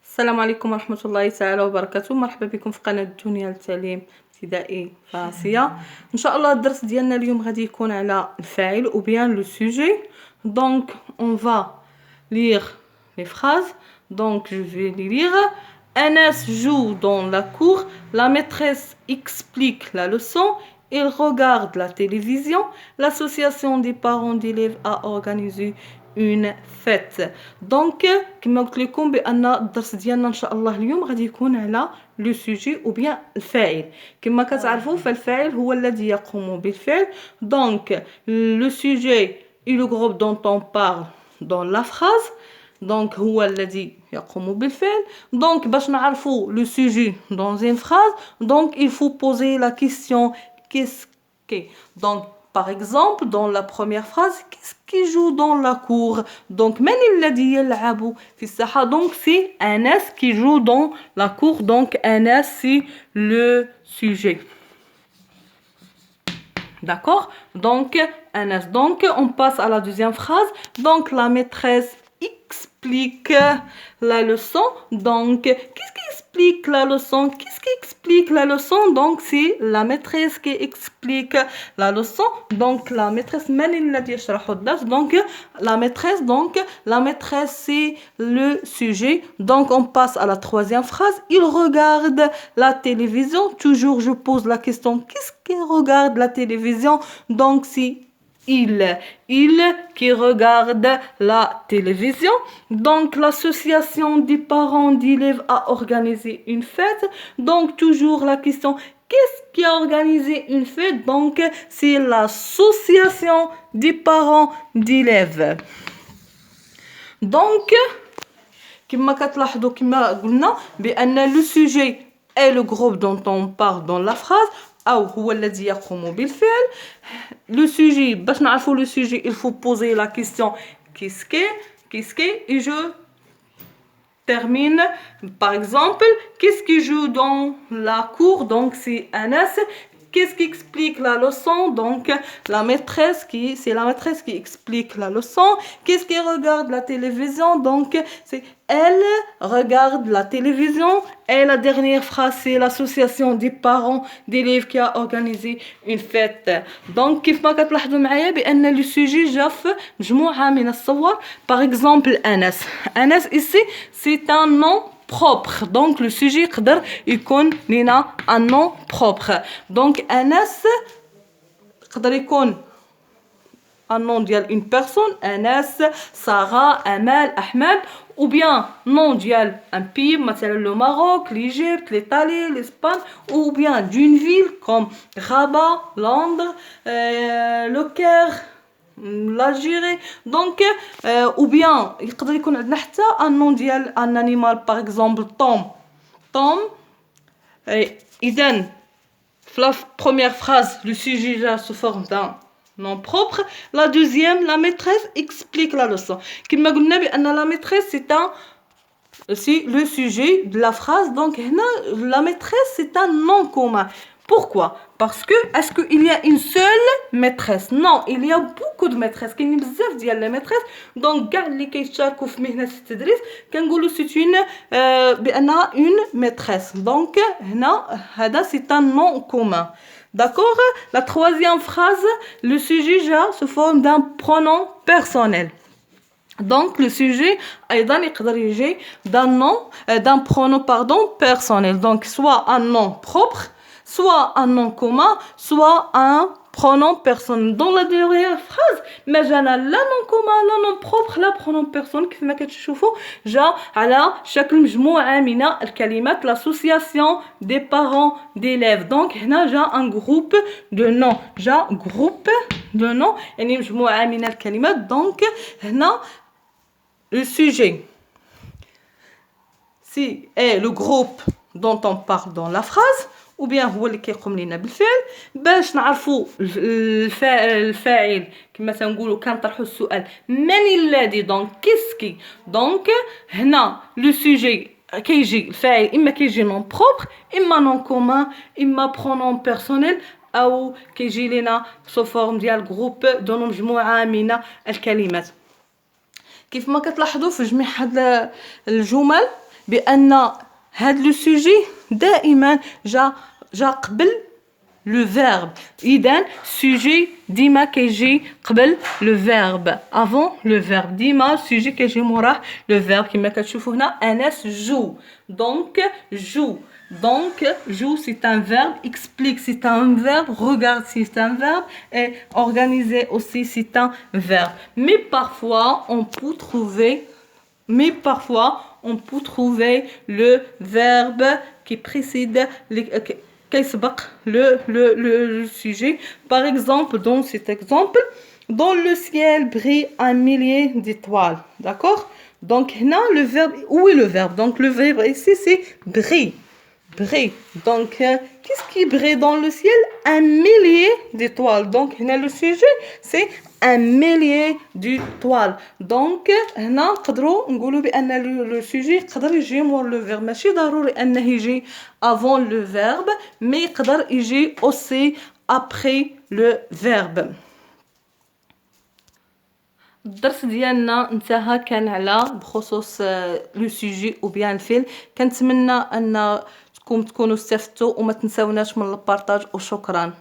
السلام عليكم ورحمة الله تعالى وبركاته. مرحبا بكم في قناة دنيا للتعليم ابتدائي فرنسية. ان شاء الله الدرس ديالنا اليوم غادي يكون على الفاعل ou bien le sujet. Donc on va lire les phrases. Donc je vais les lire. Anas joue dans la cour, la maîtresse explique la leçon, il regarde la télévision, l'association des parents d'élèves a organisé une fête. Donc كما قلت لكم بان الدرس ديالنا ان شاء الله اليوم غادي يكون على لو سوجي او بيان الفاعل. كما كتعرفوا فالفاعل هو الذي يقوم بالفعل. Donc le sujet est le groupe dont on parle dans la phrase. Donc هو الذي يقوم بالفعل. Donc باش نعرفوا le sujet dans une phrase, donc il faut poser la question qu'est-ce que. Donc par exemple, dans la première phrase, qu'est-ce qui joue dans la cour? Donc, من الذي يلعب في الساحة? Donc, c'est Anas qui joue dans la cour. Donc, Anas, c'est le sujet. D'accord? Donc, Anas. Donc, on passe à la deuxième phrase. Donc, la maîtresse explique la leçon. Donc, qu'est-ce qui explique la leçon? Qu'est-ce qui explique la leçon? Donc, c'est la maîtresse qui explique la leçon. Donc, la maîtresse, donc, la maîtresse, c'est le sujet. Donc, on passe à la troisième phrase. Il regarde la télévision. Toujours, je pose la question, qu'est-ce qu'il regarde la télévision? Donc, c'est il qui regarde la télévision. Donc l'association des parents d'élèves a organisé une fête. Donc toujours la question, qu'est-ce qui a organisé une fête? Donc c'est l'association des parents d'élèves. Donc كما كتلاحظوا كما قلنا بأن le sujet est le groupe dont on parle dans la phrase أو هو الذي يقوم بالفعل. Le sujet, باش نعرفوا le sujet, il faut poser la question qu'est-ce que, et je termine par exemple qu'est-ce qui joue dans la cour? Donc c'est Anas. Qu'est-ce qui explique la leçon? Donc la maîtresse c'est la maîtresse qui explique la leçon. Qu'est-ce qui regarde la télévision? Donc c'est elle regarde la télévision. Et la dernière phrase, c'est l'association des parents d'élèves qui a organisé une fête. Donc كيف ما كتلاحظوا معايا بان le sujet جا في مجموعة من الصور. Par exemple Anas. Anas ici c'est un nom propre. Donc le sujet يقدر يكون لنا un nom propre. Donc Anas يقدر يكون un nom ديال une personne, Anas, Sarah, Amal, Ahmed, ou bien nom ديال un pays, مثلا le Maroc, l'Égypte, l'Italie, l'Espagne, ou bien d'une ville comme Rabat, Londres, le Caire, l'Algérie. Donc ou bien يقدر يكون عندنا حتى un nom ديال un animal, par exemple Tom. إذن في la première phrase le sujet جا sous forme d'un nom propre. La deuxième, la maîtresse explique la leçon. كما قلنا بأن la maîtresse c'est le sujet de la phrase. Donc la maîtresse c'est un nom commun. Pourquoi? Parce que est-ce qu'il y a une seule maîtresse? Non, il y a beaucoup de maîtresses. كاينين بزاف ديال les maîtresses. Donc كاع اللي كيشاركوا في مهنة التدريس كنقولوا c'est بأنها une maîtresse. Donc هنا هذا c'est un nom commun. D'accord? La troisième phrase, le sujet se forme d'un pronom personnel. Donc le sujet أيضا يقدر يجي d'un pronom personnel. Donc soit un nom propre, soit un nom commun, soit un pronom personnel. Dans la dernière phrase ما جانا لا nom commun لا nom propre لا pronom personnel. كيف ما كتشوفوا جا على شكل مجموعة من الكلمات, l'association des parents d'élèves. Donc هنا جا un groupe de noms, يعني مجموعة من الكلمات. Donc هنا le sujet est le groupe dont on parle dans la phrase, ou bien هو اللي كيقوم لنا بالفعل. باش نعرفوا الفاعل كما تنقولوا كنطرحوا السؤال من الذي. دونك كيسكي. دونك هنا لو سوجي كيجي الفاعل اما كيجي نون بروبر, اما نون كومان, اما برونون بيرسونيل, او كيجي لنا سو فورم ديال جروب دون مجموعه من الكلمات. كيف ما كتلاحظوا في جميع هاد الجمل بان هاد لو سوجي دائما جا قبل لو فيرب. اذا سوجي ديما كيجي قبل لو فيرب افون لو فيرب. ديما سوجي كيجي موراه لو فيرب كما كتشوفوا هنا انس جو. دونك جو. Donc, joue, c'est un verbe. Explique, c'est un verbe. Regarde, c'est un verbe. Et organiser aussi, c'est un verbe. Mais parfois, on peut trouver le verbe qui précède le sujet. Par exemple, dans cet exemple, dans le ciel brille un millier d'étoiles. D'accord? Donc, là, le verbe, où est le verbe? Donc, le verbe ici, c'est brille. Brille. Donc, qu'est-ce qui brille dans le ciel? Un millier d'étoiles. Donc, là, le sujet, c'est un millier d'étoiles. Donc, هنا نقدروا نقولوا بأن le sujet يقدر يجي مور le verbe. ماشي ضروري أنه يجي avant le verbe, mais يقدر يجي aussi après le verbe. الدرس ديالنا انتهى، كان على بخصوص لو سوجي او بيان الفيل. كنتمنى ان تكونوا استفدتوا وما تنساوناش من البارطاج، وشكرا.